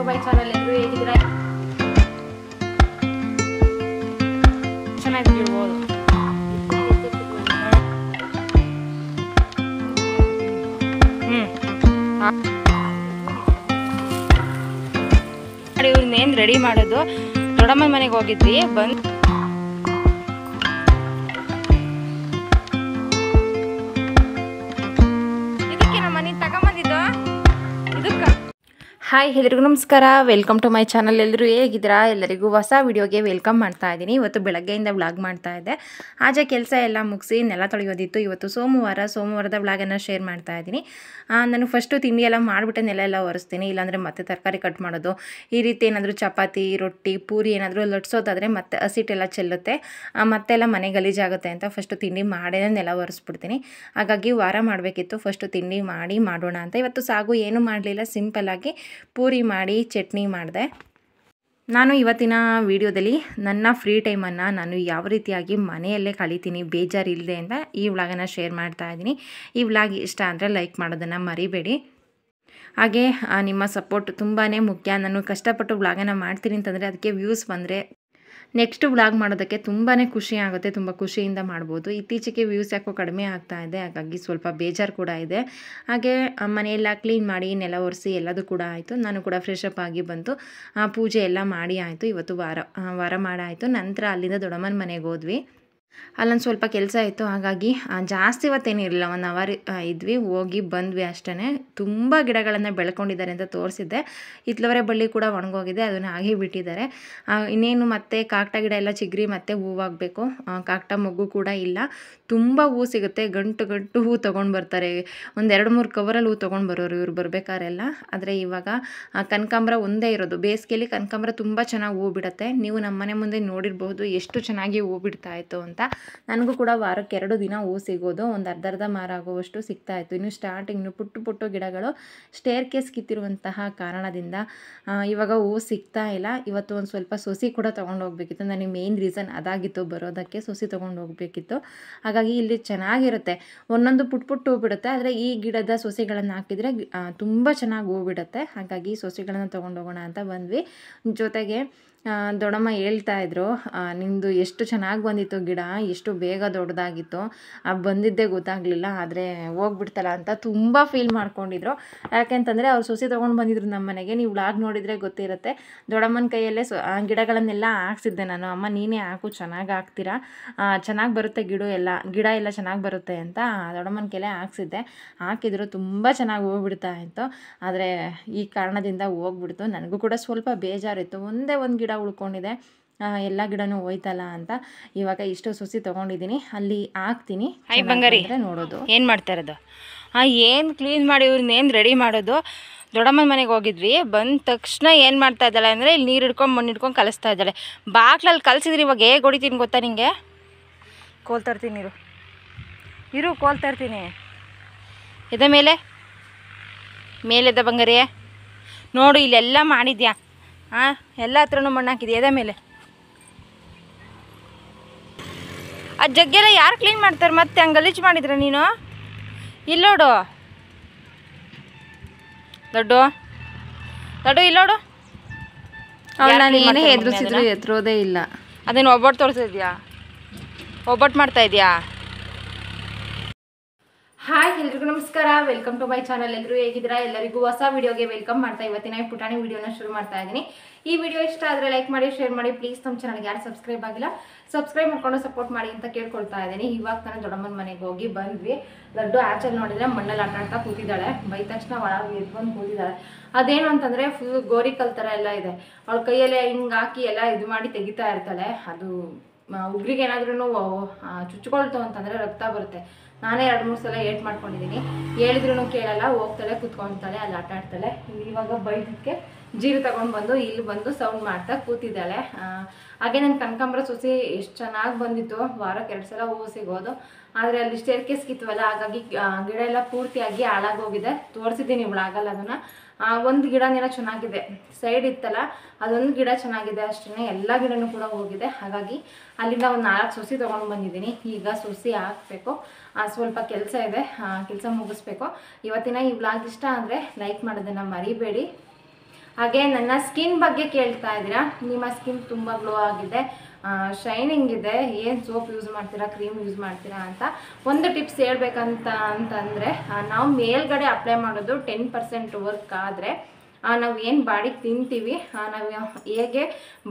ಮೈ channel. ಎಲ್ಲರೂ ಹೇಗಿದ್ದೀರಾ? ಚೆನ್ನಾಗಿರ್ಬೋದು. ಇವ್ರನ್ನೇನು ready ಮಾಡೋದು, ದೊಡ್ಡಮ್ಮನ ಮನೆಗೆ ಹೋಗಿದ್ವಿ. ಬಂದು ಇದಕ್ಕೆ ನಮ್ಮ ಮನೆ ತಗೊಂಬಂದಿದ್ದು. ಇದಕ್ಕೆ ಹಾಯ್, ಎಲ್ರಿಗೂ ನಮಸ್ಕಾರ. Welcome to my channel. ಎಲ್ಲರೂ ಹೇಗಿದ್ದೀರಾ? ಎಲ್ಲರಿಗೂ ಹೊಸ ವಿಡಿಯೋಗೆ ವೆಲ್ಕಮ್ ಮಾಡ್ತಾ ಇದ್ದೀನಿ. ಇವತ್ತು ಬೆಳಗ್ಗೆಯಿಂದ ವ್ಲಾಗ್ ಮಾಡ್ತಾ ಇದ್ದೆ. ಆಚೆ ಕೆಲಸ ಎಲ್ಲ ಮುಗಿಸಿ ನೆಲ ತೊಳೆಯೋದಿತ್ತು. ಇವತ್ತು ಸೋಮವಾರದ ವ್ಲಾಗನ್ನು ಶೇರ್ ಮಾಡ್ತಾ ಇದ್ದೀನಿ. ನಾನು ಫಸ್ಟು ತಿಂಡಿ ಎಲ್ಲ ಮಾಡಿಬಿಟ್ಟೆ ನೆಲ ಎಲ್ಲ ಒರೆಸ್ತೀನಿ. ಇಲ್ಲಾಂದರೆ ಮತ್ತೆ ತರಕಾರಿ ಕಟ್ ಮಾಡೋದು, ಈ ರೀತಿ ಏನಾದರೂ ಚಪಾತಿ, ರೊಟ್ಟಿ, ಪೂರಿ ಏನಾದರೂ ಲಟ್ಸೋದಾದರೆ ಮತ್ತೆ ಹಸಿಟ್ಟೆಲ್ಲ ಚೆಲ್ಲುತ್ತೆ, ಮತ್ತೆಲ್ಲ ಮನೆ ಗಲೀಜಾಗುತ್ತೆ ಅಂತ ಫಸ್ಟು ತಿಂಡಿ ಮಾಡೇ ನೆಲ ಒರೆಸ್ಬಿಡ್ತೀನಿ. ಹಾಗಾಗಿ ವಾರ ಮಾಡಬೇಕಿತ್ತು. ಫಸ್ಟು ತಿಂಡಿ ಮಾಡೋಣ ಅಂತ. ಇವತ್ತು ಸಾಗು ಏನೂ ಮಾಡಲಿಲ್ಲ, ಸಿಂಪಲ್ಲಾಗಿ ಪೂರಿ ಮಾಡಿ ಚಟ್ನಿ ಮಾಡಿದೆ. ನಾನು ಇವತ್ತಿನ ವಿಡಿಯೋದಲ್ಲಿ ನನ್ನ ಫ್ರೀ ಟೈಮನ್ನು ನಾನು ಯಾವ ರೀತಿಯಾಗಿ ಮನೆಯಲ್ಲೇ ಕಳೀತೀನಿ ಬೇಜಾರಿಲ್ಲದೆ ಅಂತ ಈ ವ್ಲಾಗನ್ನು ಶೇರ್ ಮಾಡ್ತಾ ಇದ್ದೀನಿ. ಈ ವ್ಲಾಗ್ ಇಷ್ಟ ಅಂದರೆ ಲೈಕ್ ಮಾಡೋದನ್ನು ಮರಿಬೇಡಿ. ಹಾಗೆ ನಿಮ್ಮ ಸಪೋರ್ಟ್ ತುಂಬಾ ಮುಖ್ಯ. ನಾನು ಕಷ್ಟಪಟ್ಟು ವ್ಲಾಗನ್ನು ಮಾಡ್ತೀನಿ ಅಂತಂದರೆ ಅದಕ್ಕೆ ವ್ಯೂಸ್ ಬಂದರೆ ನೆಕ್ಸ್ಟ್ ವ್ಲಾಗ್ ಮಾಡೋದಕ್ಕೆ ತುಂಬಾ ಖುಷಿ ಆಗುತ್ತೆ. ತುಂಬ ಖುಷಿಯಿಂದ ಮಾಡ್ಬೋದು. ಇತ್ತೀಚೆಗೆ ವ್ಯೂಸ್ ಯಾಕೋ ಕಡಿಮೆ ಆಗ್ತಾ ಇದೆ, ಹಾಗಾಗಿ ಸ್ವಲ್ಪ ಬೇಜಾರು ಕೂಡ ಇದೆ. ಹಾಗೆ ಮನೆಯೆಲ್ಲ ಕ್ಲೀನ್ ಮಾಡಿ ನೆಲ ಒರೆಸಿ ಎಲ್ಲದೂ ಕೂಡ ಆಯಿತು. ನಾನು ಕೂಡ ಫ್ರೆಶ್ ಅಪ್ ಆಗಿ ಬಂತು, ಪೂಜೆ ಎಲ್ಲ ಮಾಡಿ ಆಯಿತು. ಇವತ್ತು ವಾರ ಮಾಡಾಯಿತು. ನಂತರ ಅಲ್ಲಿಂದ ದೊಡ್ಡಮ್ಮನ ಮನೆಗೆ ಹೋದ್ವಿ. ಅಲ್ಲೊಂದು ಸ್ವಲ್ಪ ಕೆಲಸ ಇತ್ತು, ಹಾಗಾಗಿ ಜಾಸ್ತಿ ಇವತ್ತೇನಿರಲಿಲ್ಲ, 1 ಅವರ್ ಇದ್ವಿ, ಹೋಗಿ ಬಂದ್ವಿ ಅಷ್ಟೇ. ತುಂಬ ಗಿಡಗಳನ್ನು ಬೆಳ್ಕೊಂಡಿದ್ದಾರೆ ಅಂತ ತೋರಿಸಿದ್ದೆ. ಹಿತ್ಲವರೆ ಬಳ್ಳಿ ಕೂಡ ಒಣಗೋಗಿದೆ, ಅದನ್ನು ಹಾಗೆ ಬಿಟ್ಟಿದ್ದಾರೆ. ಇನ್ನೇನು ಮತ್ತೆ ಕಾಕಟ ಗಿಡ ಎಲ್ಲ ಚಿಗ್ರಿ ಮತ್ತೆ ಹೂವಾಗಬೇಕು. ಕಾಕಟ ಮೊಗ್ಗು ಕೂಡ ಇಲ್ಲ. ತುಂಬ ಹೂ ಸಿಗುತ್ತೆ, ಗಂಟು ಹೂ ತೊಗೊಂಡು ಬರ್ತಾರೆ. 1-2-3 ಕವರಲ್ಲಿ ಹೂ ತೊಗೊಂಡು ಬರೋರು ಇವ್ರು ಬರಬೇಕಾರೆಲ್ಲ. ಆದರೆ ಇವಾಗ ಕನಕಾಂಬರ ಒಂದೇ ಇರೋದು. ಬೇಸಿಗೆಯಲ್ಲಿ ಕನಕಾಂಬರ ತುಂಬ ಚೆನ್ನಾಗಿ ಹೂ ಬಿಡುತ್ತೆ. ನೀವು ನಮ್ಮ ಮನೆ ಮುಂದೆ ನೋಡಿರ್ಬೋದು ಎಷ್ಟು ಚೆನ್ನಾಗಿ ಹೂ ಬಿಡ್ತಾ ಇತ್ತು ಅಂತ. ನನಗೂ ಕೂಡ ವಾರಕ್ಕೆ 2 ದಿನ ಹೂ ಸಿಗೋದು, ಒಂದು ಅರ್ಧ ಮಾರ ಆಗುವಷ್ಟು ಸಿಗ್ತಾಯಿತ್ತು. ಇನ್ನು ಸ್ಟಾರ್ಟಿಂಗ್ ಪುಟ್ಟು ಗಿಡಗಳು ಸ್ಟೇರ್ ಕೇಸ್ ಕಿತ್ತಿರುವಂತಹ ಕಾರಣದಿಂದ ಇವಾಗ ಹೂ ಸಿಗ್ತಾ ಇಲ್ಲ. ಇವತ್ತು ಒಂದು ಸ್ವಲ್ಪ ಸೊಸಿ ಕೂಡ ತೊಗೊಂಡು ಹೋಗ್ಬೇಕಿತ್ತು. ನನಗೆ ಮೇನ್ ರೀಸನ್ ಅದಾಗಿತ್ತು, ಬರೋದಕ್ಕೆ ಸೊಸಿ ತೊಗೊಂಡು ಹೋಗಬೇಕಿತ್ತು. ಹಾಗಾಗಿ ಇಲ್ಲಿ ಚೆನ್ನಾಗಿರುತ್ತೆ, ಒಂದೊಂದು ಪುಟ್ಟು ಹೂ ಬಿಡುತ್ತೆ. ಆದರೆ ಈ ಗಿಡದ ಸೊಸೆಗಳನ್ನು ಹಾಕಿದರೆ ತುಂಬ ಚೆನ್ನಾಗಿ ಹೂ ಬಿಡುತ್ತೆ. ಹಾಗಾಗಿ ಸೊಸೆಗಳನ್ನು ತೊಗೊಂಡು ಹೋಗೋಣ ಅಂತ ಬಂದ್ವಿ. ಜೊತೆಗೆ ದೊಡ್ಡಮ್ಮ ಹೇಳ್ತಾಯಿದ್ರು, ನಿಮ್ಮದು ಎಷ್ಟು ಚೆನ್ನಾಗಿ ಬಂದಿತ್ತು ಗಿಡ, ಎಷ್ಟು ಬೇಗ ದೊಡ್ಡದಾಗಿತ್ತು, ಬಂದಿದ್ದೇ ಗೊತ್ತಾಗಲಿಲ್ಲ, ಆದರೆ ಹೋಗ್ಬಿಡ್ತಲ್ಲ ಅಂತ ತುಂಬ ಫೀಲ್ ಮಾಡ್ಕೊಂಡಿದ್ರು. ಯಾಕೆಂತಂದರೆ ಅವ್ರು ಸೊಸೆ ತೊಗೊಂಡು ಬಂದಿದ್ರು ನಮ್ಮ ಮನೆಗೆ. ನೀವು ವ್ಲಾಗ್ ನೋಡಿದರೆ ಗೊತ್ತಿರುತ್ತೆ. ದೊಡ್ಡಮ್ಮನ ಕೈಯಲ್ಲೇ ಗಿಡಗಳನ್ನೆಲ್ಲ ಹಾಕ್ಸಿದ್ದೆ ನಾನು. ಅಮ್ಮ ನೀನೇ ಹಾಕು, ಚೆನ್ನಾಗಿ ಹಾಕ್ತೀರಾ, ಚೆನ್ನಾಗಿ ಬರುತ್ತೆ ಗಿಡ ಎಲ್ಲ ಚೆನ್ನಾಗಿ ಬರುತ್ತೆ ಅಂತ ದೊಡ್ಡಮ್ಮನ ಕೈಯಲ್ಲೇ ಹಾಕಿದ್ರು. ತುಂಬ ಚೆನ್ನಾಗಿ ಹೋಗ್ಬಿಡ್ತಾ ಇತ್ತು. ಆದರೆ ಈ ಕಾರಣದಿಂದ ಹೋಗ್ಬಿಡ್ತು. ನನಗೂ ಕೂಡ ಸ್ವಲ್ಪ ಬೇಜಾರಿತ್ತು. ಒಂದೇ ಒಂದು ಗಿಡ ಉಳ್ಕೊಂಡಿದೆ, ಎಲ್ಲ ಗಿಡನೂ ಹೋಯ್ತಲ್ಲ ಅಂತ. ಇವಾಗ ಇಷ್ಟು ಸೊಸಿ ತೊಗೊಂಡಿದ್ದೀನಿ, ಅಲ್ಲಿ ಹಾಕ್ತೀನಿ. ಬಂಗಾರಿ ನೋಡೋದು ಏನು ಮಾಡ್ತಾ ಇರೋದು. ಏನು ಕ್ಲೀನ್ ಮಾಡಿ ಇವ್ರನ್ನೇನು ರೆಡಿ ಮಾಡೋದು. ದೊಡ್ಡಮ್ಮನ ಮನೆಗೆ ಹೋಗಿದ್ವಿ. ಬಂದ ತಕ್ಷಣ ಏನು ಮಾಡ್ತಾ ಇದ್ದಾಳೆ ಅಂದರೆ, ಇಲ್ಲಿ ನೀರು ಹಿಡ್ಕೊಂಡು ಮಣ್ಣು ಹಿಡ್ಕೊಂಡು ಕಲಿಸ್ತಾ ಇದ್ದಾಳೆ. ಬಾಕ್ಲಲ್ಲಿ ಕಲಿಸಿದ್ರಿ. ಇವಾಗ ಹೇಗೆ ಹೊಡಿತೀನಿ ಗೊತ್ತಾ ನಿಮಗೆ? ಕೋಲ್ ತರ್ತೀನಿ ಇರು ಕೋಲ್ ತರ್ತೀನಿ. ಎದೆ ಮೇಲೆದ ಬಂಗಾರಿಯೇ ನೋಡು, ಇಲ್ಲೆಲ್ಲ ಮಾಡಿದ್ಯಾ, ಎಲ್ಲ ಹತ್ರನೂ ಮಣ್ಣು ಹಾಕಿದ್ಯಾ ಎದೆ ಮೇಲೆ. ಆ ಜಗ್ಗೆಲ್ಲ ಯಾರು ಕ್ಲೀನ್ ಮಾಡ್ತಾರೆ? ಮತ್ತೆ ಹಂಗೆ ಗಲೀಜು ಮಾಡಿದ್ರೆ ನೀನು. ಇಲ್ಲೋಡು ದೊಡ್ಡು ಇಲ್ಲೋಡು. ನಾನು ಏನೇ ಎದುರಿಸಿದ್ರು ಎದುರೋದೇ ಇಲ್ಲ. ಅದೇನು ಒಬ್ಬಟ್ಟು ತೋರಿಸಿದ್ಯಾ? ಒಬ್ಬಟ್ಟು ಮಾಡ್ತಾ ಇದೆಯಾ? ಹಾಯ್, ಎಲ್ರಿಗೂ ನಮಸ್ಕಾರ. Welcome to my channel. ಎಲ್ಲರೂ ಹೇಗಿದ್ದೀರಾ? ಎಲ್ಲರಿಗೂ ಹೊಸ ವಿಡಿಯೋಗೆ ವೆಲ್ಕಮ್ ಮಾಡ್ತಾ ಇವತ್ತಿನ ಪುಟಾಣಿ ವಿಡಿಯೋನ ಶುರು ಮಾಡ್ತಾ ಇದ್ದೀನಿ. ಈ ವಿಡಿಯೋ ಇಷ್ಟ ಆದರೆ ಲೈಕ್ ಮಾಡಿ, ಶೇರ್ ಮಾಡಿ. ಪ್ಲೀಸ್ ನಮ್ಮ ಚಾನಲ್ಗೆ ಯಾರು ಸಬ್ಸ್ಕ್ರೈಬ್ ಆಗಿಲ್ಲ ಸಬ್ಸ್ಕ್ರೈಬ್ ಮಾಡ್ಕೊಂಡು ಸಪೋರ್ಟ್ ಮಾಡಿ ಅಂತ ಕೇಳ್ಕೊಳ್ತಾ ಇದ್ದೀನಿ. ಇವಾಗ ನಾನು ದೊಡ್ಡಮ್ಮನ ಮನೆಗೆ ಹೋಗಿ ಬಂದ್ವಿ. ಲಡ್ಡು ಆಚಲ್ಲಿ ನೋಡಿದ್ರೆ ಮಣ್ಣಲ್ಲಿ ಆಟ ಕೂತಿದ್ದಾಳೆ. ಬೈದ ತಕ್ಷಣ ಒಳಗೆ ಎದ್ಕೊಂಡು ಕೂತಿದ್ದಾಳೆ. ಅದೇನು ಅಂತಂದರೆ ಫುಲ್ ಗೋರಿ ಕಲ್ ಥರ ಎಲ್ಲ ಇದೆ. ಅವಳ ಕೈಯಲ್ಲೇ ಹಿಂಗೆ ಹಾಕಿ ಎಲ್ಲ ಇದು ಮಾಡಿ ತೆಗಿತಾ ಇರ್ತಾಳೆ. ಅದು ಉಗ್ರಿಗೆ ಏನಾದ್ರೂ ಚುಚ್ಕೊಳ್ತು ಅಂತಂದರೆ ರಕ್ತ ಬರುತ್ತೆ. ನಾನೇ 2-3 ಸಲ ಏಟ್ ಮಾಡ್ಕೊಂಡಿದ್ದೀನಿ. ಹೇಳಿದ್ರೂ ಕೇಳಲ್ಲ, ಹೋಗ್ತಾಳೆ ಕೂತ್ಕೊತಾಳೆ, ಅಲ್ಲಿ ಆಟ ಆಡ್ತಾಳೆ. ಇವಾಗ ಬೈದಕ್ಕೆ ಜೀರು ತಗೊಂಡು ಬಂದು ಇಲ್ಲಿ ಬಂದು ಸೌಂಡ್ ಮಾಡ್ತಾ ಕೂತಿದ್ದಾಳೆ. ಹಾಗೆ ನನ್ನ ಕನಕಾಂಬರ ಸೊಸಿ ಎಷ್ಟು ಚೆನ್ನಾಗಿ ಬಂದಿತ್ತು. ವಾರಕ್ಕೆ 2 ಸಲ ಹೂವು ಸಿಗೋದು. ಆದರೆ ಅಲ್ಲಿ ಸ್ಟೇರ್ ಕೇಸ್ ಕಿತ್ತವಲ್ಲ, ಹಾಗಾಗಿ ಗಿಡ ಎಲ್ಲ ಪೂರ್ತಿಯಾಗಿ ಹಾಳಾಗೋಗಿದೆ. ತೋರಿಸಿದ್ದೀನಿ ಇವಳಾಗಲ್ಲ ಅದನ್ನು. ಒಂದು ಗಿಡನೇನೋ ಚೆನ್ನಾಗಿದೆ, ಸೈಡ್ ಇತ್ತಲ್ಲ ಅದೊಂದು ಗಿಡ ಚೆನ್ನಾಗಿದೆ ಅಷ್ಟೇ. ಎಲ್ಲ ಗಿಡನೂ ಕೂಡ ಹೋಗಿದೆ. ಹಾಗಾಗಿ ಅಲ್ಲಿಂದ ಒಂದು 4 ಸೊಸಿ ತೊಗೊಂಡು ಬಂದಿದ್ದೀನಿ. ಈಗ ಸೊಸಿ ಹಾಕಬೇಕು. ಸ್ವಲ್ಪ ಕೆಲಸ ಇದೆ, ಕೆಲಸ ಮುಗಿಸ್ಬೇಕು. ಇವತ್ತಿನ ಈ ವ್ಲಾಗ್ ಇಷ್ಟ ಅಂದರೆ ಲೈಕ್ ಮಾಡೋದನ್ನು ಮರಿಬೇಡಿ. ಹಾಗೆ ನನ್ನ ಸ್ಕಿನ್ ಬಗ್ಗೆ ಕೇಳ್ತಾ ಇದ್ದೀರಾ, ನಿಮ್ಮ ಸ್ಕಿನ್ ತುಂಬ ಗ್ಲೋ ಆಗಿದೆ, ಶೈನಿಂಗ್ ಇದೆ, ಏನು ಸೋಪ್ ಯೂಸ್ ಮಾಡ್ತೀರಾ, ಕ್ರೀಮ್ ಯೂಸ್ ಮಾಡ್ತೀರಾ ಅಂತ ಒಂದು ಟಿಪ್ಸ್ ಅಂತಂದರೆ, ನಾವು ಮೇಲ್ಗಡೆ ಅಪ್ಲೈ ಮಾಡೋದು 10% ವರ್ಕ್ ಆದರೆ ನಾವು ಏನು ಬಾಡಿಗೆ ತಿಂತೀವಿ, ನಾವು ಹೇಗೆ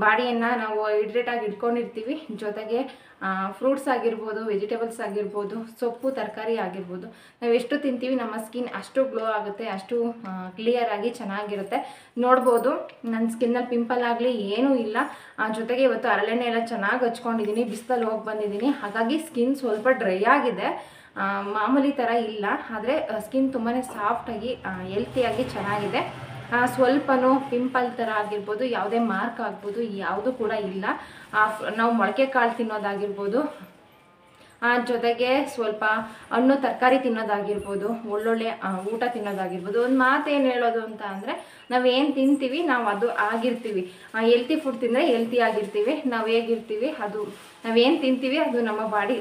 ಬಾಡಿಯನ್ನು ನಾವು ಹೈಡ್ರೇಟಾಗಿ ಇಟ್ಕೊಂಡಿರ್ತೀವಿ, ಜೊತೆಗೆ ಫ್ರೂಟ್ಸ್ ಆಗಿರ್ಬೋದು, ವೆಜಿಟೇಬಲ್ಸ್ ಆಗಿರ್ಬೋದು, ಸೊಪ್ಪು ತರಕಾರಿ ಆಗಿರ್ಬೋದು, ನಾವು ಎಷ್ಟು ತಿಂತೀವಿ ನಮ್ಮ ಸ್ಕಿನ್ ಅಷ್ಟು ಗ್ಲೋ ಆಗುತ್ತೆ, ಅಷ್ಟು ಕ್ಲಿಯರಾಗಿ ಚೆನ್ನಾಗಿರುತ್ತೆ. ನೋಡ್ಬೋದು ನನ್ನ ಸ್ಕಿನ್ನಲ್ಲಿ ಪಿಂಪಲ್ ಆಗಲಿ ಏನೂ ಇಲ್ಲ. ಜೊತೆಗೆ ಇವತ್ತು ಹರಳೆಣ್ಣೆ ಎಲ್ಲ ಚೆನ್ನಾಗಿ ಹಚ್ಕೊಂಡಿದ್ದೀನಿ, ಬಿಸಿಲಲ್ಲಿ ಹೋಗಿ ಬಂದಿದ್ದೀನಿ, ಹಾಗಾಗಿ ಸ್ಕಿನ್ ಸ್ವಲ್ಪ ಡ್ರೈ ಆಗಿದೆ, ಮಾಮೂಲಿ ಥರ ಇಲ್ಲ. ಆದರೆ ಸ್ಕಿನ್ ತುಂಬಾ ಸಾಫ್ಟಾಗಿ ಹೆಲ್ತಿಯಾಗಿ ಚೆನ್ನಾಗಿದೆ. ಸ್ವಲ್ಪನೂ ಪಿಂಪಲ್ ಥರ ಆಗಿರ್ಬೋದು, ಯಾವುದೇ ಮಾರ್ಕ್ ಆಗ್ಬೋದು, ಯಾವುದೂ ಕೂಡ ಇಲ್ಲ. ನಾವು ಮೊಳಕೆ ಕಾಳು ತಿನ್ನೋದಾಗಿರ್ಬೋದು, ಜೊತೆಗೆ ಸ್ವಲ್ಪ ಹಣ್ಣು ತರಕಾರಿ ತಿನ್ನೋದಾಗಿರ್ಬೋದು, ಒಳ್ಳೊಳ್ಳೆ ಊಟ ತಿನ್ನೋದಾಗಿರ್ಬೋದು. ಒಂದು ಮಾತು ಏನು ಹೇಳೋದು ಅಂತ ಅಂದರೆ, ನಾವೇನು ತಿಂತೀವಿ ನಾವು ಅದು ಆಗಿರ್ತೀವಿ. ಹೆಲ್ತಿ ಫುಡ್ ತಿಂದರೆ ಹೆಲ್ತಿ ಆಗಿರ್ತೀವಿ. ನಾವು ಹೇಗಿರ್ತೀವಿ ಅದು, ನಾವೇನು ತಿಂತೀವಿ ಅದು ನಮ್ಮ ಬಾಡಿ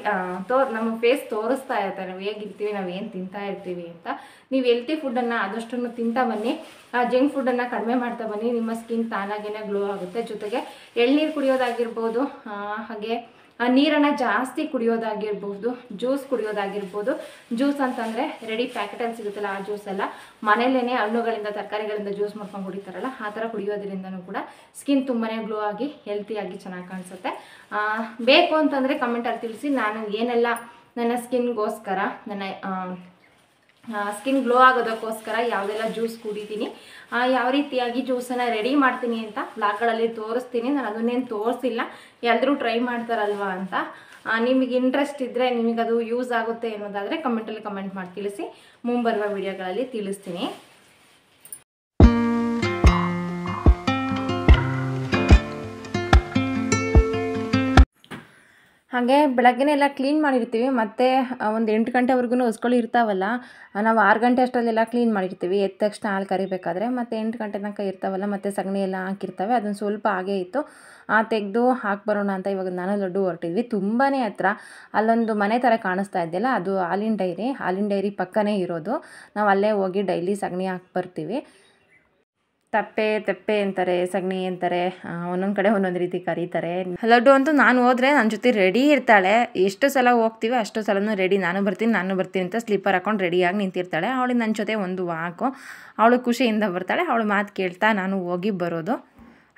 ನಮ್ಮ ಫೇಸ್ ತೋರಿಸ್ತಾ ಇರ್ತಾರೆ, ನಾವು ಹೇಗಿರ್ತೀವಿ, ನಾವು ಏನು ತಿಂತಾ ಇರ್ತೀವಿ ಅಂತ. ನೀವು ಹೆಲ್ತಿ ಫುಡ್ಡನ್ನು ಆದಷ್ಟು ತಿಂತಾ ಬನ್ನಿ, ಜಂಕ್ ಫುಡ್ಡನ್ನು ಕಡಿಮೆ ಮಾಡ್ತಾ ಬನ್ನಿ, ನಿಮ್ಮ ಸ್ಕಿನ್ ತಾನಾಗೇ ಗ್ಲೋ ಆಗುತ್ತೆ. ಜೊತೆಗೆ ಎಳ್ನೀರು ಕುಡಿಯೋದಾಗಿರ್ಬೋದು, ಹಾಗೆ ನೀರನ್ನು ಜಾಸ್ತಿ ಕುಡಿಯೋದಾಗಿರ್ಬೋದು, ಜ್ಯೂಸ್ ಕುಡಿಯೋದಾಗಿರ್ಬೋದು. ಜ್ಯೂಸ್ ಅಂತಂದರೆ ರೆಡಿ ಪ್ಯಾಕೆಟಲ್ಲಿ ಸಿಗುತ್ತಲ್ಲ ಆ ಜ್ಯೂಸ್ ಎಲ್ಲ, ಮನೇಲೇ ಹಣ್ಣುಗಳಿಂದ ತರಕಾರಿಗಳಿಂದ ಜ್ಯೂಸ್ ಮಾಡ್ಕೊಂಡು ಕುಡಿತಾರಲ್ಲ ಆ ಥರ ಕುಡಿಯೋದ್ರಿಂದನೂ ಕೂಡ ಸ್ಕಿನ್ ತುಂಬಾ ಗ್ಲೋ ಆಗಿ ಹೆಲ್ತಿಯಾಗಿ ಚೆನ್ನಾಗಿ ಕಾಣಿಸುತ್ತೆ. ಬೇಕು ಅಂತಂದರೆ ಕಮೆಂಟಲ್ಲಿ ತಿಳಿಸಿ, ನಾನು ಏನೆಲ್ಲ ನನ್ನ ಸ್ಕಿನ್ಗೋಸ್ಕರ, ನನ್ನ ಸ್ಕಿನ್ ಗ್ಲೋ ಆಗೋದಕ್ಕೋಸ್ಕರ ಯಾವುದೆಲ್ಲ ಜ್ಯೂಸ್ ಕುಡಿತೀನಿ, ಯಾವ ರೀತಿಯಾಗಿ ಜ್ಯೂಸನ್ನು ರೆಡಿ ಮಾಡ್ತೀನಿ ಅಂತ ಬ್ಲಾಗ್ಗಳಲ್ಲಿ ತೋರಿಸ್ತೀನಿ. ನಾನು ಅದನ್ನೇನು ತೋರಿಸಿಲ್ಲ, ಎಲ್ಲರೂ ಟ್ರೈ ಮಾಡ್ತಾರಲ್ವ ಅಂತ. ನಿಮಗೆ ಇಂಟ್ರೆಸ್ಟ್ ಇದ್ದರೆ, ನಿಮಗದು ಯೂಸ್ ಆಗುತ್ತೆ ಅನ್ನೋದಾದರೆ ಕಮೆಂಟಲ್ಲಿ ಕಮೆಂಟ್ ಮಾಡಿ ತಿಳಿಸಿ, ಮುಂಬರುವ ವಿಡಿಯೋಗಳಲ್ಲಿ ತಿಳಿಸ್ತೀನಿ. ಹಾಗೆ ಬೆಳಗ್ಗೆನೆಲ್ಲ ಕ್ಲೀನ್ ಮಾಡಿರ್ತೀವಿ, ಮತ್ತು ಒಂದು 8 ಗಂಟೆವರೆಗೂ ಹೊಸ್ಕೊಳ್ಳಿ ಇರ್ತಾವಲ್ಲ, ನಾವು 6 ಗಂಟೆ ಅಷ್ಟರಲ್ಲೆಲ್ಲ ಕ್ಲೀನ್ ಮಾಡಿರ್ತೀವಿ, ಎದ್ದ ತಕ್ಷಣ ಹಾಲು ಕರಿಬೇಕಾದ್ರೆ. ಮತ್ತು 8 ಗಂಟೆ ತನಕ ಇರ್ತಾವಲ್ಲ, ಮತ್ತು ಸಗಣಿ ಎಲ್ಲ ಹಾಕಿರ್ತವೆ, ಅದನ್ನು ಸ್ವಲ್ಪ ಹಾಗೇ ಇತ್ತು, ತೆಗೆದು ಹಾಕ್ಬರೋಣ ಅಂತ ಇವಾಗ ನಾನು ಲಡ್ಡು ಹೊರಟಿದ್ವಿ. ತುಂಬಾ ಹತ್ರ ಅಲ್ಲೊಂದು ಮನೆ ಥರ ಕಾಣಿಸ್ತಾ ಇದೆಯಲ್ಲ, ಅದು ಹಾಲಿನ ಡೈರಿ ಪಕ್ಕನೇ ಇರೋದು. ನಾವು ಅಲ್ಲೇ ಹೋಗಿ ಡೈಲಿ ಸಗಣಿ ಹಾಕಿ ಬರ್ತೀವಿ. ತೆಪ್ಪೆ ಅಂತಾರೆ, ಸಗಣಿ ಅಂತಾರೆ, ಒಂದೊಂದು ಕಡೆ ಒಂದೊಂದು ರೀತಿ ಕರೀತಾರೆ. ಲಡ್ಡು ಅಂತೂ ನಾನು ಹೋದರೆ ನನ್ನ ಜೊತೆ ರೆಡಿ ಇರ್ತಾಳೆ, ಎಷ್ಟು ಸಲ ಹೋಗ್ತೀವಿ ಅಷ್ಟು ಸಲನೂ ರೆಡಿ, ನಾನು ಬರ್ತೀನಿ ಅಂತ ಸ್ಲೀಪರ್ ಹಾಕೊಂಡು ರೆಡಿಯಾಗಿ ನಿಂತಿರ್ತಾಳೆ. ಅವಳಿಗೆ ನನ್ನ ಜೊತೆ ಒಂದು ವಾಕು, ಅವಳು ಖುಷಿಯಿಂದ ಬರ್ತಾಳೆ, ಅವಳು ಮಾತು ಕೇಳ್ತಾ ನಾನು ಹೋಗಿ ಬರೋದು.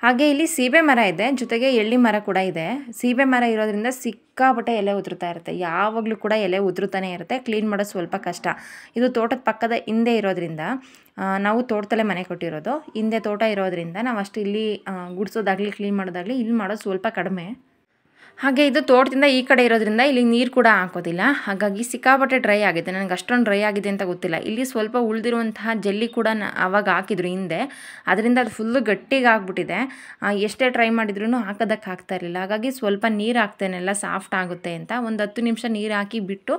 ಹಾಗೆ ಇಲ್ಲಿ ಸೀಬೆ ಮರ ಇದೆ, ಜೊತೆಗೆ ಎಳ್ಳಿ ಮರ ಕೂಡ ಇದೆ. ಸೀಬೆ ಮರ ಇರೋದ್ರಿಂದ ಸಿಕ್ಕಾಪಟ್ಟೆ ಎಲೆ ಉದುರ್ತಾ ಇರುತ್ತೆ, ಯಾವಾಗಲೂ ಕೂಡ ಎಲೆ ಉದುರ್ತಾನೆ ಇರುತ್ತೆ. ಕ್ಲೀನ್ ಮಾಡೋದು ಸ್ವಲ್ಪ ಕಷ್ಟ. ಇದು ತೋಟದ ಪಕ್ಕದ ಹಿಂದೆ ಇರೋದ್ರಿಂದ, ನಾವು ತೋಟದಲ್ಲೇ ಮನೆ ಕೊಟ್ಟಿರೋದು, ಹಿಂದೆ ತೋಟ ಇರೋದ್ರಿಂದ ನಾವು ಅಷ್ಟು ಇಲ್ಲಿ ಗುಡಿಸೋದಾಗಲಿ ಕ್ಲೀನ್ ಮಾಡೋದಾಗಲಿ ಇಲ್ಲಿ ಮಾಡೋದು ಸ್ವಲ್ಪ ಕಡಿಮೆ. ಹಾಗೆ ಇದು ತೋಟದಿಂದ ಈ ಕಡೆ ಇರೋದ್ರಿಂದ ಇಲ್ಲಿ ನೀರು ಕೂಡ ಹಾಕೋದಿಲ್ಲ, ಹಾಗಾಗಿ ಸಿಕ್ಕಾಪಟ್ಟೆ ಡ್ರೈ ಆಗಿದೆ. ನನಗೆ ಅಷ್ಟೊಂದು ಡ್ರೈ ಆಗಿದೆ ಅಂತ ಗೊತ್ತಿಲ್ಲ. ಇಲ್ಲಿ ಸ್ವಲ್ಪ ಉಳಿದಿರುವಂತಹ ಜಲ್ಲಿ ಕೂಡ ಆವಾಗ ಹಾಕಿದ್ರು ಹಿಂದೆ, ಅದರಿಂದ ಅದು ಫುಲ್ಲು ಗಟ್ಟಿಗೆ ಆಗ್ಬಿಟ್ಟಿದೆ. ಎಷ್ಟೇ ಟ್ರೈ ಮಾಡಿದ್ರೂ ಹಾಕೋದಕ್ಕೆ ಆಗ್ತಾ ಇರಲಿಲ್ಲ. ಹಾಗಾಗಿ ಸ್ವಲ್ಪ ನೀರು ಹಾಕ್ತೇನೆಲ್ಲ ಸಾಫ್ಟ್ ಆಗುತ್ತೆ ಅಂತ ಒಂದು 10 ನಿಮಿಷ ನೀರು ಹಾಕಿ ಬಿಟ್ಟು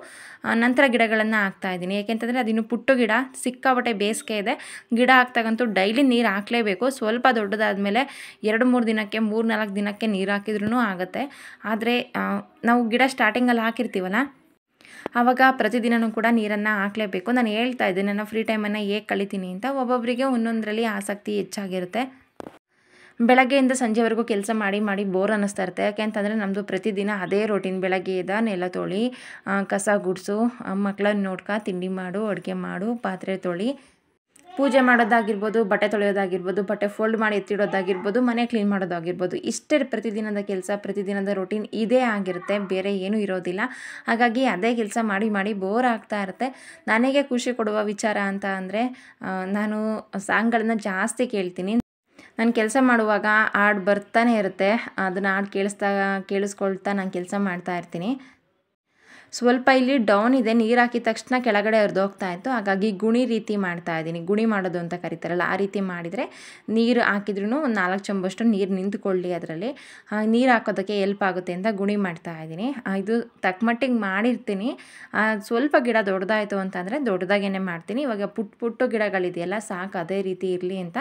ನಂತರ ಗಿಡಗಳನ್ನು ಹಾಕ್ತಾಯಿದ್ದೀನಿ. ಏಕೆಂತಂದರೆ ಅದಿನ್ನು ಪುಟ್ಟು ಗಿಡ, ಸಿಕ್ಕಾಪಟ್ಟೆ ಬೇಸಿಗೆ ಇದೆ, ಗಿಡ ಹಾಕ್ದಾಗಂತೂ ಡೈಲಿ ನೀರು ಹಾಕಲೇಬೇಕು. ಸ್ವಲ್ಪ ದೊಡ್ಡದಾದಮೇಲೆ 2-3 ದಿನಕ್ಕೆ 3-4 ದಿನಕ್ಕೆ ನೀರು ಹಾಕಿದ್ರೂ ಆಗುತ್ತೆ. ಆದರೆ ನಾವು ಗಿಡ ಸ್ಟಾರ್ಟಿಂಗಲ್ಲಿ ಹಾಕಿರ್ತೀವಲ್ಲ, ಆವಾಗ ಪ್ರತಿದಿನವೂ ಕೂಡ ನೀರನ್ನು ಹಾಕಲೇಬೇಕು. ನಾನು ಹೇಳ್ತಾ ಇದ್ದೀನಿ ನನ್ನ ಫ್ರೀ ಟೈಮನ್ನು ಹೇಗೆ ಕಳಿತೀನಿ ಅಂತ. ಒಬ್ಬೊಬ್ಬರಿಗೆ ಒಂದೊಂದರಲ್ಲಿ ಆಸಕ್ತಿ ಹೆಚ್ಚಾಗಿರುತ್ತೆ. ಬೆಳಗ್ಗೆಯಿಂದ ಸಂಜೆವರೆಗೂ ಕೆಲಸ ಮಾಡಿ ಬೋರ್ ಅನ್ನಿಸ್ತಾ ಇರುತ್ತೆ. ಯಾಕೆ ಅಂತಂದರೆ ನಮ್ಮದು ಪ್ರತಿದಿನ ಅದೇ ರೂಟೀನ್. ಬೆಳಗ್ಗೆ ಎದ್ದು ನೆಲ ತೊಳಿ, ಕಸ ಗುಡಿಸು, ಮಕ್ಕಳನ್ನ ನೋಡ್ಕೊ, ತಿಂಡಿ ಮಾಡು, ಅಡುಗೆ ಮಾಡು, ಪಾತ್ರೆ ತೊಳಿ, ಪೂಜೆ ಮಾಡೋದಾಗಿರ್ಬೋದು, ಬಟ್ಟೆ ತೊಳೆಯೋದಾಗಿರ್ಬೋದು, ಬಟ್ಟೆ ಫೋಲ್ಡ್ ಮಾಡಿ ಎತ್ತಿಡೋದಾಗಿರ್ಬೋದು, ಮನೆ ಕ್ಲೀನ್ ಮಾಡೋದಾಗಿರ್ಬೋದು, ಇಷ್ಟೇ ಪ್ರತಿದಿನದ ಕೆಲಸ, ಪ್ರತಿದಿನದ ರೂಟೀನ್ ಇದೇ ಆಗಿರುತ್ತೆ, ಬೇರೆ ಏನೂ ಇರೋದಿಲ್ಲ. ಹಾಗಾಗಿ ಅದೇ ಕೆಲಸ ಮಾಡಿ ಬೋರ್ ಆಗ್ತಾ ಇರುತ್ತೆ. ನನಗೆ ಖುಷಿ ಕೊಡುವ ವಿಚಾರ ಅಂತ ಅಂದರೆ, ನಾನು ಸಾಂಗ್ಗಳನ್ನು ಜಾಸ್ತಿ ಕೇಳ್ತೀನಿ. ನಾನು ಕೆಲಸ ಮಾಡುವಾಗ ಹಾಡು ಬರ್ತಾನೆ ಇರುತ್ತೆ, ಅದನ್ನು ಹಾಡು ಕೇಳಿಸ್ಕೊಳ್ತಾ ನಾನು ಕೆಲಸ ಮಾಡ್ತಾ ಇರ್ತೀನಿ. ಸ್ವಲ್ಪ ಇಲ್ಲಿ ಡೌನ್ ಇದೆ, ನೀರು ಹಾಕಿದ ತಕ್ಷಣ ಕೆಳಗಡೆ ಹರಿದೋಗ್ತಾ ಇತ್ತು. ಹಾಗಾಗಿ ಗುಣಿ ರೀತಿ ಮಾಡ್ತಾ ಇದ್ದೀನಿ. ಗುಣಿ ಮಾಡೋದು ಅಂತ ಕರೀತಾರಲ್ಲ, ಆ ರೀತಿ ಮಾಡಿದರೆ ನೀರು ಹಾಕಿದ್ರೂ ಒಂದು 4 ಚಮಚಷ್ಟು ನೀರು ನಿಂತ್ಕೊಳ್ಳಿ, ಅದರಲ್ಲಿ ನೀರು ಹಾಕೋದಕ್ಕೆ ಹೆಲ್ಪ್ ಆಗುತ್ತೆ ಅಂತ ಗುಣಿ ಮಾಡ್ತಾ ಇದ್ದೀನಿ. ಇದು ತಕ್ಕಮಟ್ಟಿಗೆ ಮಾಡಿರ್ತೀನಿ. ಸ್ವಲ್ಪ ಗಿಡ ದೊಡ್ಡದಾಯಿತು ಅಂತಂದರೆ ದೊಡ್ಡದಾಗೇ ಮಾಡ್ತೀನಿ. ಇವಾಗ ಪುಟ್ಟು ಗಿಡಗಳಿದೆಯಲ್ಲ, ಸಾಕು ಅದೇ ರೀತಿ ಇರಲಿ ಅಂತ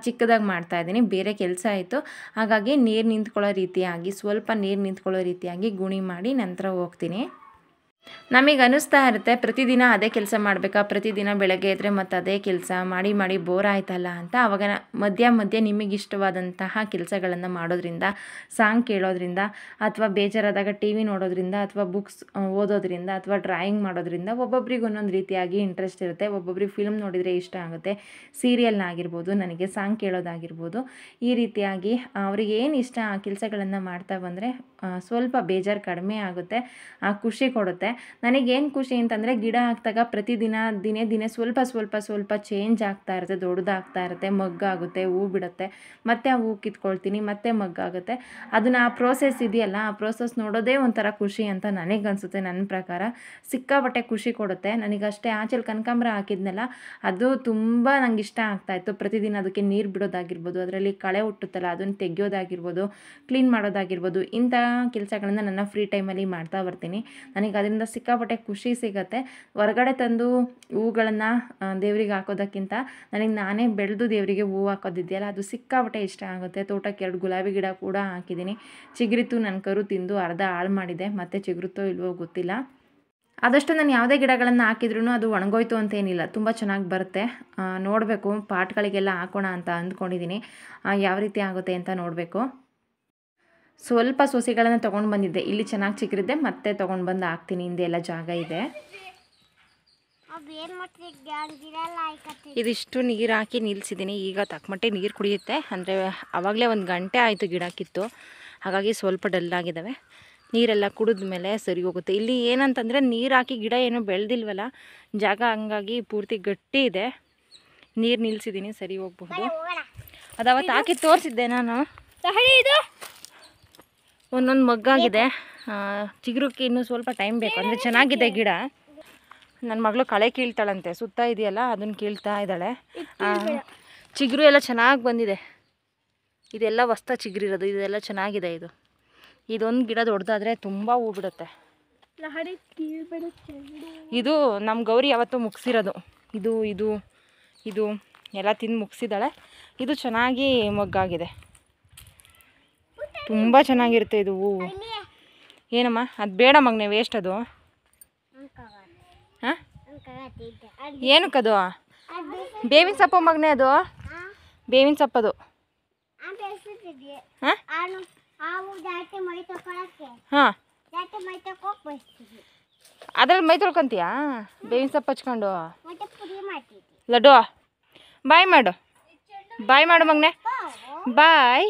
ಚಿಕ್ಕದಾಗಿ ಮಾಡ್ತಾಯಿದ್ದೀನಿ. ಬೇರೆ ಕೆಲಸ ಆಯಿತು, ಹಾಗಾಗಿ ನೀರು ನಿಂತ್ಕೊಳ್ಳೋ ರೀತಿಯಾಗಿ, ಸ್ವಲ್ಪ ನೀರು ನಿಂತ್ಕೊಳ್ಳೋ ರೀತಿಯಾಗಿ ಗುಣಿ ಮಾಡಿ ನಂತರ ಹೋಗ್ತೀನಿ. ನಮಗೆ ಅನ್ನಿಸ್ತಾ ಇರುತ್ತೆ ಪ್ರತಿದಿನ ಅದೇ ಕೆಲಸ ಮಾಡಬೇಕಾ, ಪ್ರತಿದಿನ ಬೆಳಗ್ಗೆ ಎದ್ದರೆ ಮತ್ತು ಅದೇ ಕೆಲಸ ಮಾಡಿ ಮಾಡಿ ಬೋರ್ ಆಯ್ತಲ್ಲ ಅಂತ. ಆವಾಗ ಮಧ್ಯ ಮಧ್ಯೆ ನಿಮಗಿಷ್ಟವಾದಂತಹ ಕೆಲಸಗಳನ್ನು ಮಾಡೋದ್ರಿಂದ, ಸಾಂಗ್ ಕೇಳೋದ್ರಿಂದ, ಅಥವಾ ಬೇಜಾರಾದಾಗ ಟಿ ವಿ ನೋಡೋದ್ರಿಂದ, ಅಥವಾ ಬುಕ್ಸ್ ಓದೋದ್ರಿಂದ, ಅಥವಾ ಡ್ರಾಯಿಂಗ್ ಮಾಡೋದ್ರಿಂದ ಒಬ್ಬೊಬ್ರಿಗೆ ಒಂದೊಂದು ರೀತಿಯಾಗಿ ಇಂಟ್ರೆಸ್ಟ್ ಇರುತ್ತೆ. ಒಬ್ಬೊಬ್ರಿಗೆ ಫಿಲ್ಮ್ ನೋಡಿದರೆ ಇಷ್ಟ ಆಗುತ್ತೆ, ಸೀರಿಯಲ್ನಾಗಿರ್ಬೋದು, ನನಗೆ ಸಾಂಗ್ ಕೇಳೋದಾಗಿರ್ಬೋದು. ಈ ರೀತಿಯಾಗಿ ಅವ್ರಿಗೆ ಏನು ಇಷ್ಟ ಆ ಕೆಲಸಗಳನ್ನು ಮಾಡ್ತಾ ಬಂದರೆ ಸ್ವಲ್ಪ ಬೇಜಾರು ಕಡಿಮೆ ಆಗುತ್ತೆ, ಖುಷಿ ಕೊಡುತ್ತೆ. ನನಗೇನು ಖುಷಿ ಅಂತಂದರೆ ಗಿಡ ಹಾಕಿದಾಗ ಪ್ರತಿದಿನ ದಿನೇ ದಿನೇ ಸ್ವಲ್ಪ ಸ್ವಲ್ಪ ಸ್ವಲ್ಪ ಚೇಂಜ್ ಆಗ್ತಾ ಇರುತ್ತೆ, ದೊಡ್ಡದಾಗ್ತಾ ಇರುತ್ತೆ, ಮಗ್ಗಾಗುತ್ತೆ, ಹೂ ಬಿಡುತ್ತೆ, ಮತ್ತು ಆ ಹೂ ಕಿತ್ಕೊಳ್ತೀನಿ, ಮತ್ತೆ ಮಗ್ಗಾಗುತ್ತೆ. ಅದನ್ನು ಆ ಪ್ರೋಸೆಸ್ ಇದೆಯಲ್ಲ, ಆ ಪ್ರೋಸೆಸ್ ನೋಡೋದೇ ಒಂಥರ ಖುಷಿ ಅಂತ ನನಗನ್ಸುತ್ತೆ. ನನ್ನ ಪ್ರಕಾರ ಸಿಕ್ಕಾಪಟ್ಟೆ ಖುಷಿ ಕೊಡುತ್ತೆ. ನನಗಷ್ಟೇ ಆಚೆಲಿ ಕನಕಾಂಬರ ಹಾಕಿದ್ನಲ್ಲ, ಅದು ತುಂಬ ನಂಗೆ ಇಷ್ಟ ಆಗ್ತಾಯಿತ್ತು. ಪ್ರತಿದಿನ ಅದಕ್ಕೆ ನೀರು ಬಿಡೋದಾಗಿರ್ಬೋದು, ಅದರಲ್ಲಿ ಕಳೆ ಹುಟ್ಟುತ್ತಲ್ಲ ಅದನ್ನು ತೆಗೆಯೋದಾಗಿರ್ಬೋದು, ಕ್ಲೀನ್ ಮಾಡೋದಾಗಿರ್ಬೋದು, ಇಂಥ ಕೆಲಸಗಳನ್ನು ನನ್ನ ಫ್ರೀ ಟೈಮಲ್ಲಿ ಮಾಡ್ತಾ ಬರ್ತೀನಿ. ನನಗೆ ಅದರಿಂದ ಸಿಕ್ಕಾಪಟ್ಟೆ ಖುಷಿ ಸಿಗುತ್ತೆ. ಹೊರಗಡೆ ತಂದು ಹೂಗಳನ್ನು ದೇವ್ರಿಗೆ ಹಾಕೋದಕ್ಕಿಂತ ನನಗೆ ನಾನೇ ಬೆಳೆದು ದೇವರಿಗೆ ಹೂವು ಹಾಕೋದಿದೆಯಲ್ಲ, ಅದು ಸಿಕ್ಕಾಪಟ್ಟೆ ಇಷ್ಟ ಆಗುತ್ತೆ. ತೋಟಕ್ಕೆ 2 ಗುಲಾಬಿ ಗಿಡ ಕೂಡ ಹಾಕಿದ್ದೀನಿ. ಚಿಗುರಿತು, ನನ್ನ ಕರು ತಿಂದು ಅರ್ಧ ಹಾಳು ಮಾಡಿದೆ, ಮತ್ತೆ ಚಿಗುರುತ್ತೋ ಇಲ್ವೋ ಗೊತ್ತಿಲ್ಲ. ಆದಷ್ಟು ನಾನು ಯಾವುದೇ ಗಿಡಗಳನ್ನು ಹಾಕಿದ್ರೂ ಅದು ಒಣಗೋಯ್ತು ಅಂತೇನಿಲ್ಲ, ತುಂಬ ಚೆನ್ನಾಗಿ ಬರುತ್ತೆ. ನೋಡಬೇಕು, ಪಾಟ್ಗಳಿಗೆಲ್ಲ ಹಾಕೋಣ ಅಂತ ಅಂದ್ಕೊಂಡಿದ್ದೀನಿ. ಯಾವ ರೀತಿ ಆಗುತ್ತೆ ಅಂತ ನೋಡಬೇಕು. ಸ್ವಲ್ಪ ಸೊಸೆಗಳನ್ನು ತೊಗೊಂಡು ಬಂದಿದ್ದೆ, ಇಲ್ಲಿ ಚೆನ್ನಾಗಿ ಚಿಗುರಿದ್ದೆ, ಮತ್ತೆ ತೊಗೊಂಡು ಬಂದು ಹಾಕ್ತೀನಿ. ಹಿಂದೆ ಎಲ್ಲ ಜಾಗ ಇದೆ. ಇದಿಷ್ಟು ನೀರು ಹಾಕಿ ನಿಲ್ಲಿಸಿದ್ದೀನಿ. ಈಗ ತಕ್ಕಮಟ್ಟೆ ನೀರು ಕುಡಿಯುತ್ತೆ. ಅಂದರೆ ಆವಾಗಲೇ 1 ಗಂಟೆ ಆಯಿತು ಗಿಡ ಕಿತ್ತು, ಹಾಗಾಗಿ ಸ್ವಲ್ಪ ಡಲ್ಲಾಗಿದ್ದಾವೆ. ನೀರೆಲ್ಲ ಕುಡಿದ ಮೇಲೆ ಸರಿ ಹೋಗುತ್ತೆ. ಇಲ್ಲಿ ಏನಂತಂದರೆ ನೀರು ಹಾಕಿ ಗಿಡ ಏನೂ ಬೆಳೆದಿಲ್ವಲ್ಲ ಜಾಗ, ಹಂಗಾಗಿ ಪೂರ್ತಿ ಗಟ್ಟಿ ಇದೆ. ನೀರು ನಿಲ್ಲಿಸಿದ್ದೀನಿ, ಸರಿ ಹೋಗಬಹುದು. ಅದು ಅವತ್ತು ಹಾಕಿ ತೋರಿಸಿದ್ದೆ ನಾನು. ಒಂದೊಂದು ಮಗ್ಗಾಗಿದೆ. ಚಿಗುರಕ್ಕೆ ಇನ್ನೂ ಸ್ವಲ್ಪ ಟೈಮ್ ಬೇಕು, ಅಂದರೆ ಚೆನ್ನಾಗಿದೆ ಗಿಡ. ನನ್ನ ಮಗಳು ಕಳೆ ಕೀಳ್ತಾಳಂತೆ, ಸುತ್ತ ಇದೆಯಲ್ಲ ಅದನ್ನು ಕೀಳ್ತಾ ಇದ್ದಾಳೆ. ಚಿಗುರು ಎಲ್ಲ ಚೆನ್ನಾಗಿ ಬಂದಿದೆ. ಇದೆಲ್ಲ ಹೊಸ್ತ ಚಿಗುರಿರೋದು, ಇದೆಲ್ಲ ಚೆನ್ನಾಗಿದೆ. ಇದೊಂದು ಗಿಡ ದೊಡ್ಡದಾದರೆ ತುಂಬ ಹೂ ಬಿಡುತ್ತೆ. ಇದು ನಮ್ಮ ಗೌರಿ ಯಾವತ್ತೂ ಮುಗಿಸಿರೋದು. ಇದು ಇದು ಇದು ಎಲ್ಲ ತಿಂದು ಮುಗಿಸಿದ್ದಾಳೆ. ಇದು ಚೆನ್ನಾಗಿ ಮಗ್ಗಾಗಿದೆ, ತುಂಬ ಚೆನ್ನಾಗಿರುತ್ತೆ ಇದು ಹೂವು. ಏನಮ್ಮ ಅದು ಬೇಡ ಮಗನೇ, ವೇಸ್ಟ್ ಅದು. ಹಾಂ, ಏನಕ್ಕದು? ಬೇವಿನ ಸೊಪ್ಪು ಮಗನೇ, ಅದು ಬೇವಿನ ಸೊಪ್ಪದು. ಹಾಂ ಹಾಂ, ಅದ್ರಲ್ಲಿ ಮೈ ತೊಳ್ಕೊಂತೀಯಾ? ಬೇವಿನ ಸೊಪ್ಪು ಹಚ್ಕೊಂಡು ಲಡ್ಡು ಬಾಯ್ ಮಾಡು, ಬಾಯ್ ಮಾಡು ಮಗನೇ, ಬಾಯ್.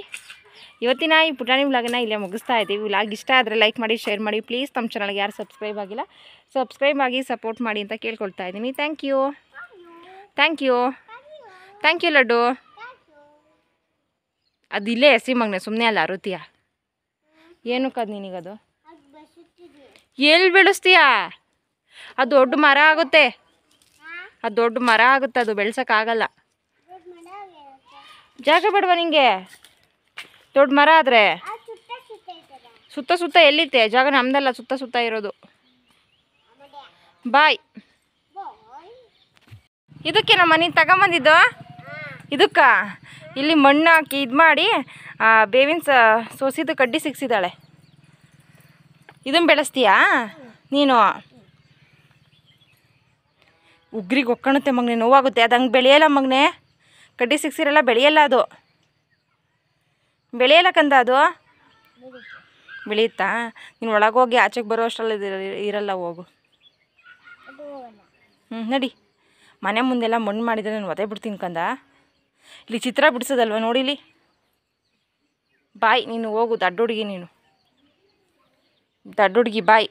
ಇವತ್ತಿನ ಈ ಪುಟಾಣಿ ವ್ಲಾಗನ್ನ ಇಲ್ಲೇ ಮುಗಿಸ್ತಾ ಇದ್ದೀವಿ. ವ್ಲಾಗ್ ಇಷ್ಟ ಆದರೆ ಲೈಕ್ ಮಾಡಿ, ಶೇರ್ ಮಾಡಿ. ಪ್ಲೀಸ್ ನಮ್ಮ ಚಾನಲ್ಗೆ ಯಾರು ಸಬ್ಸ್ಕ್ರೈಬ್ ಆಗಿಲ್ಲ ಸಬ್ಸ್ಕ್ರೈಬ್ ಆಗಿ ಸಪೋರ್ಟ್ ಮಾಡಿ ಅಂತ ಕೇಳ್ಕೊಳ್ತಾ ಇದ್ದೀನಿ. Thank you, thank you, thank you laddu. ಅದು ಇಲ್ಲೇ ಎಸಿ ಮಗನೆ, ಸುಮ್ಮನೆ ಅಲ್ಲ ಅರುತ್ತೀಯ. ಏನಕ್ಕದು ನಿನಗದು? ಎಲ್ಲಿ ಬೆಳೆಸ್ತೀಯಾ? ಅದು ದೊಡ್ಡ ಮರ ಆಗುತ್ತೆ, ಅದು ದೊಡ್ಡ ಮರ ಆಗುತ್ತೆ, ಅದು ಬೆಳ್ಸೋಕ್ಕಾಗಲ್ಲ. ಜಾಗ ಬೇಡವಾ ನಿಂಗೆ? ದೊಡ್ಡ ಮರ ಆದರೆ ಸುತ್ತ ಸುತ್ತ ಎಲ್ಲಿತ್ತೆ ಜಾಗ? ನಮ್ದಲ್ಲ, ಸುತ್ತ ಸುತ್ತ ಇರೋದು. ಬಾಯ್. ಇದಕ್ಕೆ ನಮ್ಮ ಮನೆ ತಗೊಂಬಂದಿದ್ದು, ಇದಕ್ಕ ಇಲ್ಲಿ ಮಣ್ಣು ಹಾಕಿ ಇದು ಮಾಡಿ ಬೇವಿನ ಸೊಸಿದು ಕಡ್ಡಿ ಸಿಕ್ಸಿದ್ದಾಳೆ. ಇದನ್ನು ಬೆಳೆಸ್ತೀಯಾ ನೀನು? ಉಗ್ರಿಗೆ ಒಕ್ಕಣುತ್ತೆ ಮಗನೇ, ನೋವಾಗುತ್ತೆ. ಅದು ಹಂಗೆ ಬೆಳೆಯಲ್ಲ ಮಗನೇ, ಕಡ್ಡಿ ಸಿಕ್ಸಿರಲ್ಲ, ಬೆಳೆಯಲ್ಲ ಅದು, ಬೆಳೆಯಲ್ಲ ಕಂದ. ಅದು ಬೆಳೆಯುತ್ತಾ? ನೀನು ಒಳಗೋಗಿ ಆಚೆಗೆ ಬರೋ ಅಷ್ಟರಲ್ಲಿ ಇರಲ್ಲ, ಹೋಗು. ನಡಿ. ಮನೆ ಮುಂದೆಲ್ಲ ಮಣ್ಣು ಮಾಡಿದರೆ ನಾನು ಒದೆ ಬಿಡ್ತೀನಿ ಕಂದ. ಇಲ್ಲಿ ಚಿತ್ರ ಬಿಡಿಸೋದಲ್ವ ನೋಡಿಲಿ. ಬಾಯ್, ನೀನು ಹೋಗು, ದಡ್ಡ ಹುಡುಗಿ ನೀನು, ದಡ್ಡ ಹುಡುಗಿ, ಬಾಯ್.